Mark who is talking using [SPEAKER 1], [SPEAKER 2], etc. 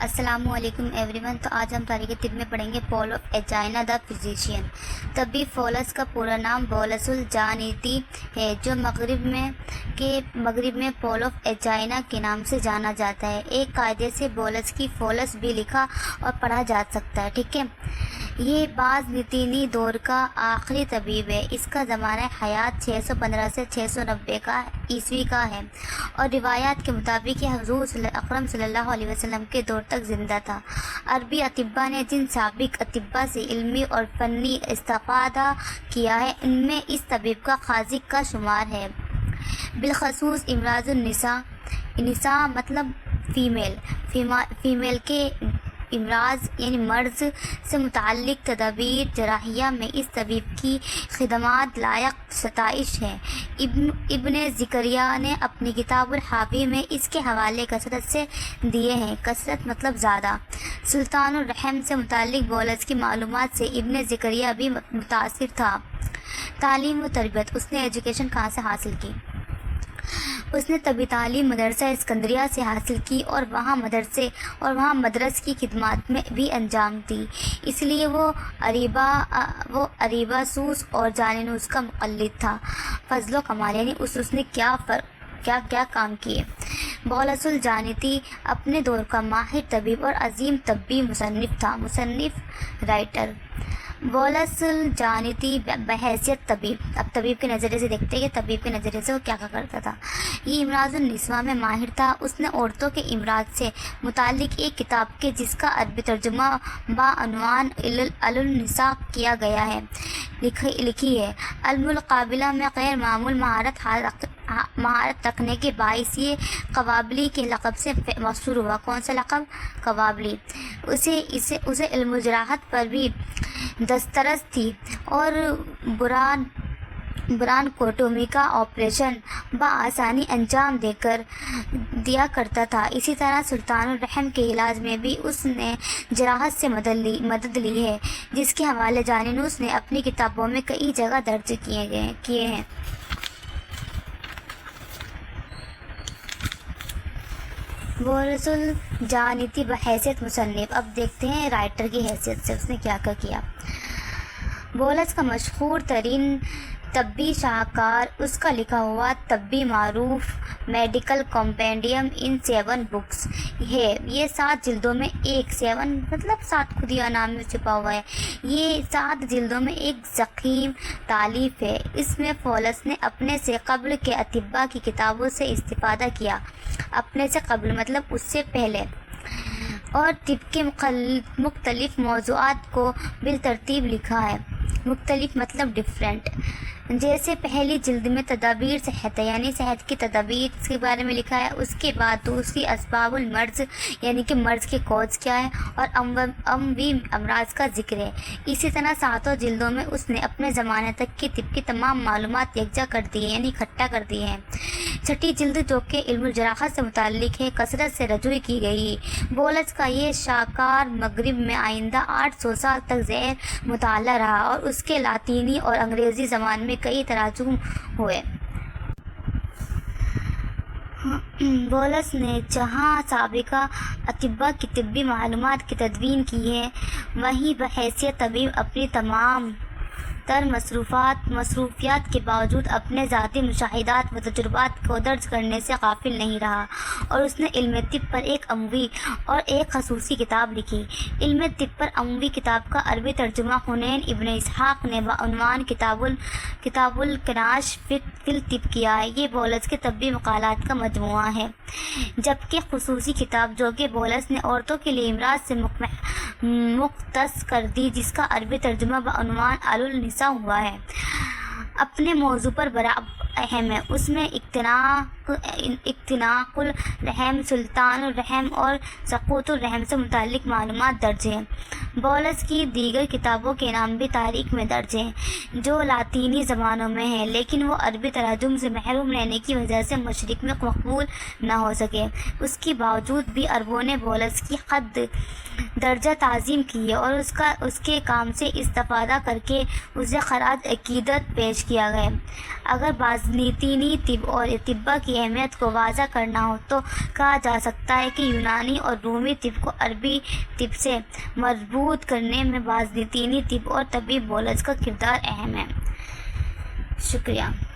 [SPEAKER 1] السلام علیکم every one. تو آج ہم تاریخ طب میں پڑھیں گے پول آف ایجائنا دا فزیشین۔ طبی فولس کا پورا نام بولس الجانیتی ہے، جو مغرب میں پول آف ایجائنا کے نام سے جانا جاتا ہے۔ ایک قاعدے سے بولس کی فولس بھی لکھا اور پڑھا جا سکتا ہے، ٹھیک ہے۔ یہ بازنطینی دور کا آخری طبیب ہے۔ اس کا زمانہ حیات 615 سے 690 عیسوی کا ہے، اور روایات کے مطابق یہ حضور اکرم صلی اللہ علیہ وسلم کے دور تک زندہ تھا۔ عربی اطباء نے جن سابق اطباء سے علمی اور فنی استفادہ کیا ہے، ان میں اس طبیب کا خاصق کا شمار ہے۔ بالخصوص امراض النساء، نساء مطلب فیمیل کے امراض یعنی مرض سے متعلق تدابیر جراحیہ میں اس طبیب کی خدمات لائق ستائش ہے۔ ابن زکریا نے اپنی کتاب الحاوی میں اس کے حوالے کثرت سے دیے ہیں۔ کثرت مطلب زیادہ۔ سلطان الرحم سے متعلق بولس کی معلومات سے ابن زکریا بھی متاثر تھا۔ تعلیم و تربیت۔ اس نے ایجوکیشن کہاں سے حاصل کی؟ اس نے طبی تعلیم مدرسہ اسکندریہ سے حاصل کی، اور وہاں مدرس کی خدمات میں بھی انجام دی۔ اس لیے وہ اریبا سوس اور جانینوس کا مقلد تھا۔ فضل و کمال یعنی اس نے کیا کام کیے۔ بولس الجانیتی اپنے دور کا ماہر طبیب اور عظیم طبی مصنف تھا۔ رائٹر بولس الجانیتی بحیثیت طبیب۔ اب طبیب کے نظریے سے دیکھتے ہیں کہ طبیب کے نظریے سے وہ کیا کرتا تھا۔ یہ امراض النساء میں ماہر تھا۔ اس نے عورتوں کے امراض سے متعلق ایک کتاب کے جس کا عربی ترجمہ بعنوان النساء کیا گیا ہے لکھی ہے۔ علم القابلہ میں غیر معمول مہارت رکھنے کے باعث یہ قوابلی کے لقب سے مشہور ہوا۔ کون سا لقب؟ قوابلی۔ اسے علم الجراحت پر بھی دسترس تھی، اور برانکوٹومی کا آپریشن بآسانی انجام دیا کرتا تھا۔ اسی طرح سلطان الرحم کے علاج میں بھی اس نے جراحت سے مدد لی ہے، جس کے حوالے جانینوس نے اپنی کتابوں میں کئی جگہ درج کیے ہیں۔ بولس الجانیتی بحیثیت مصنف۔ اب دیکھتے ہیں رائٹر کی حیثیت سے اس نے کیا کیا۔ بولس کا مشہور ترین طبی شاہکار اس کا لکھا ہوا طبی معروف میڈیکل کمپینڈیم ان 7 بکس ہے۔ یہ 7 جلدوں میں 7 مطلب 7 خود ہی نام میں چھپا ہوا ہے۔ یہ 7 جلدوں میں ایک ضخیم تالیف ہے۔ اس میں فولس نے اپنے سے قبل کے اطباء کی کتابوں سے استفادہ کیا۔ اپنے سے قبل مطلب اس سے پہلے، اور طب کے مختلف موضوعات کو بالترتیب لکھا ہے۔ مختلف مطلب ڈفرینٹ۔ جیسے پہلی جلد میں تدابیر صحت ہے، یعنی صحت کی تدابیر کے بارے میں لکھا ہے۔ اس کے بعد دوسری اسباب المرض، یعنی کہ مرض کے کوز کیا ہے، اور اموی امراض کا ذکر ہے۔ اسی طرح 7 جلدوں میں اس نے اپنے زمانے تک کی طب کی تمام معلومات یکجا کر دی ہے، یعنی اکٹھا کر دی ہے۔ 6ٹھی جلد جو کہ علم الجراحت سے متعلق ہے، کثرت سے رجوع کی گئی۔ بولس کا یہ شاہکار مغرب میں آئندہ 800 سال تک زیر مطالعہ رہا، اور اس کے لاطینی اور انگریزی زبان میں کئی تراجم ہوئے۔ بولس نے جہاں سابقہ اطباء کی طبی معلومات کی تدوین کی ہے، وہیں بحیثیت طبیب اپنی تمام تر مصروفیات کے باوجود اپنے ذاتی مشاہدات و تجربات کو درج کرنے سے غافل نہیں رہا، اور اس نے علم طب پر ایک عموی اور ایک خصوصی کتاب لکھی۔ علم طب پر عموی کتاب کا عربی ترجمہ حنین ابن اسحاق نے بعنوان کتاب الکناش فی الطب کیا ہے۔ یہ بولس کے طبی مقالات کا مجموعہ ہے، جبکہ خصوصی کتاب جو کہ بولس نے عورتوں کے لیے امراض سے مختص کر دی، جس کا عربی ترجمہ بعنوان النساء ہوا ہے، اپنے موضوع پر بڑا اہم ہے۔ اس میں اختناق الرحم، سلطان الرحم اور سقوط الرحم سے متعلق معلومات درج ہیں۔ بولس کی دیگر کتابوں کے نام بھی تاریخ میں درج ہیں، جو لاطینی زبانوں میں ہیں، لیکن وہ عربی تراجم سے محروم رہنے کی وجہ سے مشرق میں مقبول نہ ہو سکے۔ اس کے باوجود بھی عربوں نے بولس کی خط درجہ تعظیم کی ہے اور اس کے کام سے استفادہ کر کے اسے خراج عقیدت پیش کیا گیا۔ اگر باذنطینی طب اور طبہ کی اہمیت کو واضح کرنا ہو تو کہا جا سکتا ہے کہ یونانی اور رومی طب کو عربی طب سے مربوط کرنے میں باذنطینی طب اور طبی بولس کا کردار اہم ہے۔ شکریہ۔